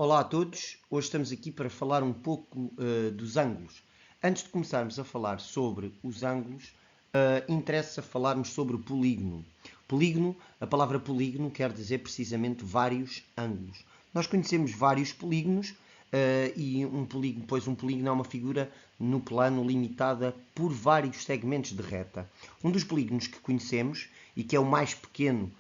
Olá a todos, hoje estamos aqui para falar um pouco dos ângulos. Antes de começarmos a falar sobre os ângulos, interessa falarmos sobre o polígono. Polígono, a palavra polígono quer dizer precisamente vários ângulos. Nós conhecemos vários polígonos e um polígono é uma figura no plano limitada por vários segmentos de reta. Um dos polígonos que conhecemos e que é o mais pequeno,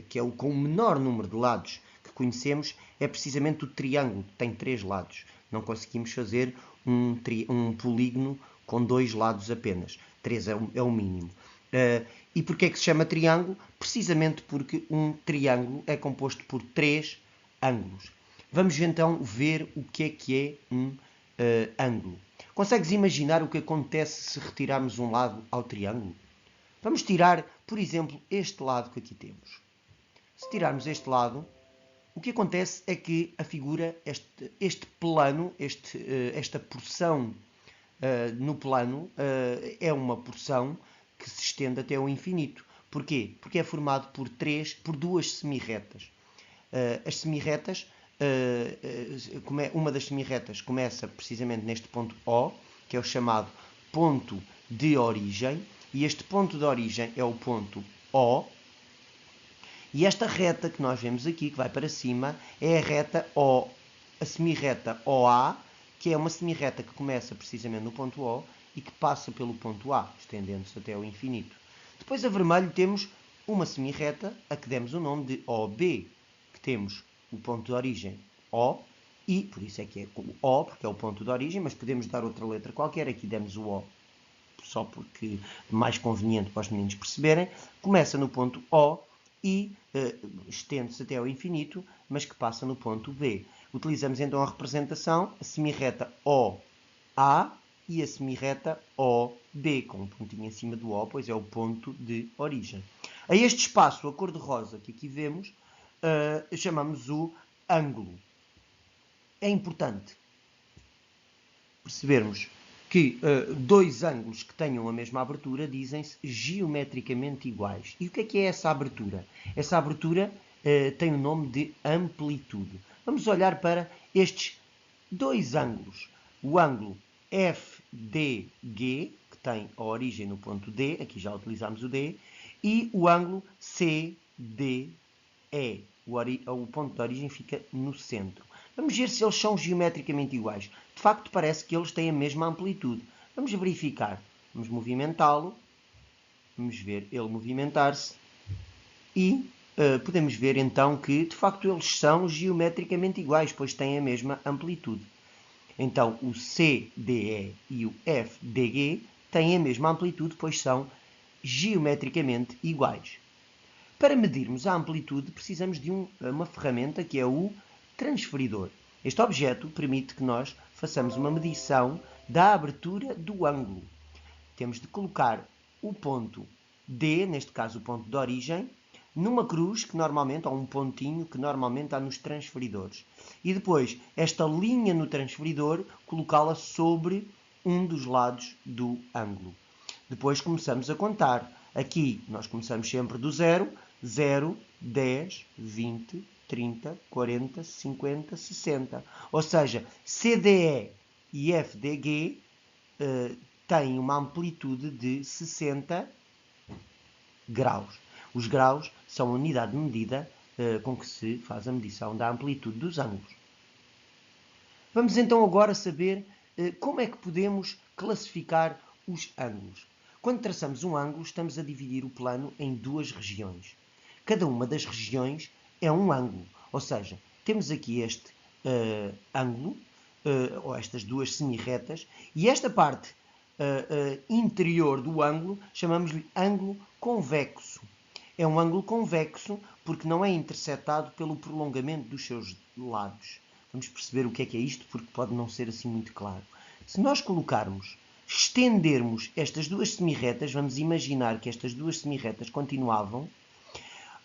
que é o com o menor número de lados que conhecemos, é precisamente o triângulo, que tem 3 lados. Não conseguimos fazer um polígono com 2 lados apenas. 3 é o mínimo. E porquê é que se chama triângulo? Precisamente porque um triângulo é composto por 3 ângulos. Vamos então ver o que é um ângulo. Consegues imaginar o que acontece se retirarmos um lado ao triângulo? Vamos tirar, por exemplo, este lado que aqui temos. Se tirarmos este lado, o que acontece é que a figura, este plano, esta porção no plano, é uma porção que se estende até ao infinito. Porquê? Porque é formado por duas semirretas. As semirretas, uma das semirretas começa precisamente neste ponto O, que é o chamado ponto de origem, e este ponto de origem é o ponto O. E esta reta que nós vemos aqui, que vai para cima, é a reta O, a semirreta OA, que é uma semirreta que começa precisamente no ponto O e que passa pelo ponto A, estendendo-se até ao infinito. Depois a vermelho temos uma semirreta a que demos o nome de OB, que temos o ponto de origem O, e por isso é que é o O, porque é o ponto de origem, mas podemos dar outra letra qualquer, aqui demos o O só porque mais conveniente para os meninos perceberem, começa no ponto O e estende-se até ao infinito, mas que passa no ponto B. Utilizamos então a representação, a semirreta OA e a semirreta OB, com um pontinho em cima do O, pois é o ponto de origem. A este espaço, a cor-de-rosa que aqui vemos, chamamos o ângulo. É importante percebermos que dois ângulos que tenham a mesma abertura dizem-se geometricamente iguais. E o que é essa abertura? Essa abertura tem o nome de amplitude. Vamos olhar para estes dois ângulos. O ângulo FDG, que tem a origem no ponto D, aqui já utilizamos o D, e o ângulo CDE. O ponto de origem fica no centro. Vamos ver se eles são geometricamente iguais. De facto, parece que eles têm a mesma amplitude. Vamos verificar. Vamos movimentá-lo. Vamos ver ele movimentar-se. E podemos ver então que, de facto, eles são geometricamente iguais, pois têm a mesma amplitude. Então, o CDE e o FDG têm a mesma amplitude, pois são geometricamente iguais. Para medirmos a amplitude, precisamos de uma ferramenta que é o transferidor. Este objeto permite que nós façamos uma medição da abertura do ângulo. Temos de colocar o ponto D, neste caso o ponto de origem, numa cruz, que normalmente, ou um pontinho, que normalmente há nos transferidores. E depois, esta linha no transferidor, colocá-la sobre um dos lados do ângulo. Depois começamos a contar. Aqui nós começamos sempre do 0, 0, 10, 20, 30, 40, 50, 60. Ou seja, CDE e FDG têm uma amplitude de 60 graus. Os graus são a unidade de medida com que se faz a medição da amplitude dos ângulos. Vamos então agora saber como é que podemos classificar os ângulos. Quando traçamos um ângulo, estamos a dividir o plano em duas regiões. Cada uma das regiões é um ângulo, ou seja, temos aqui este ângulo, ou estas duas semirretas, e esta parte interior do ângulo chamamos-lhe ângulo convexo. É um ângulo convexo porque não é interceptado pelo prolongamento dos seus lados. Vamos perceber o que é isto, porque pode não ser assim muito claro. Se nós estendermos estas duas semirretas, vamos imaginar que estas duas semirretas continuavam.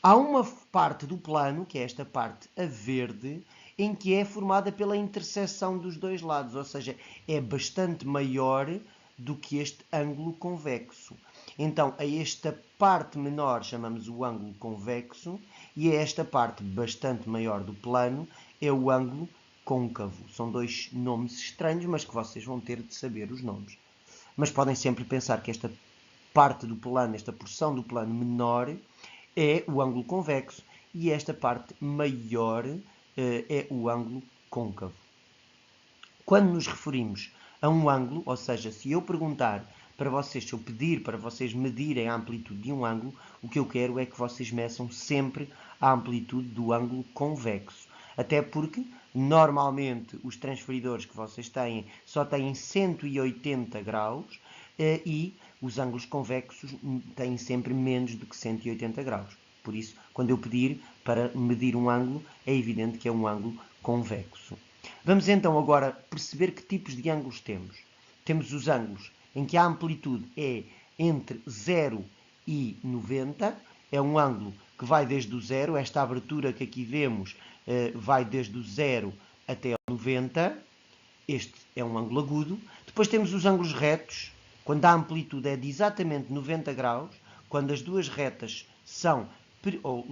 Há uma parte do plano, que é esta parte a verde, em que é formada pela interseção dos dois lados, ou seja, é bastante maior do que este ângulo convexo. Então, a esta parte menor chamamos o ângulo convexo e é esta parte bastante maior do plano, é o ângulo côncavo. São dois nomes estranhos, mas que vocês vão ter de saber os nomes. Mas podem sempre pensar que esta parte do plano, esta porção do plano menor, é o ângulo convexo e esta parte maior é o ângulo côncavo. Quando nos referimos a um ângulo, ou seja, se eu perguntar para vocês, se eu pedir para vocês medirem a amplitude de um ângulo, o que eu quero é que vocês meçam sempre a amplitude do ângulo convexo. Até porque, normalmente, os transferidores que vocês têm só têm 180 graus e os ângulos convexos têm sempre menos do que 180 graus. Por isso, quando eu pedir para medir um ângulo, é evidente que é um ângulo convexo. Vamos então agora perceber que tipos de ângulos temos. Temos os ângulos em que a amplitude é entre 0 e 90. É um ângulo que vai desde o 0. Esta abertura que aqui vemos vai desde o 0 até o 90. Este é um ângulo agudo. Depois temos os ângulos retos, quando a amplitude é de exatamente 90 graus, quando as duas retas são, ou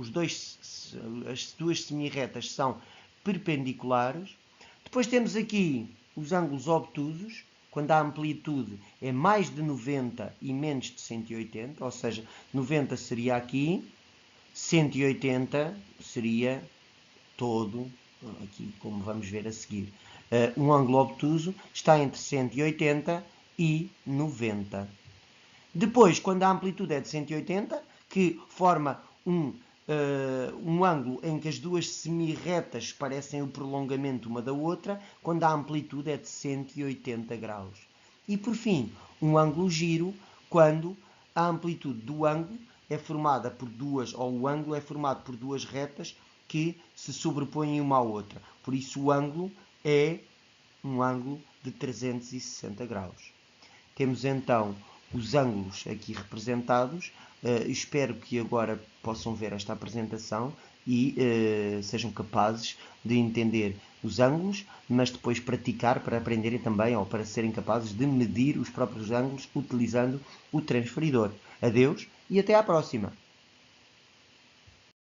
as duas semirretas são perpendiculares. Depois temos aqui os ângulos obtusos, quando a amplitude é mais de 90 e menos de 180, ou seja, 90 seria aqui, 180 seria todo, aqui como vamos ver a seguir. Um ângulo obtuso está entre 180 e 90. Depois, quando a amplitude é de 180, que forma um ângulo em que as duas semirretas parecem o prolongamento uma da outra, quando a amplitude é de 180 graus. E, por fim, um ângulo giro, quando a amplitude do ângulo é formada por duas, ou o ângulo é formado por duas retas que se sobrepõem uma à outra. Por isso, o ângulo é um ângulo de 360 graus. Temos então os ângulos aqui representados. Espero que agora possam ver esta apresentação e sejam capazes de entender os ângulos, mas depois praticar para aprenderem também, ou para serem capazes de medir os próprios ângulos utilizando o transferidor. Adeus e até à próxima!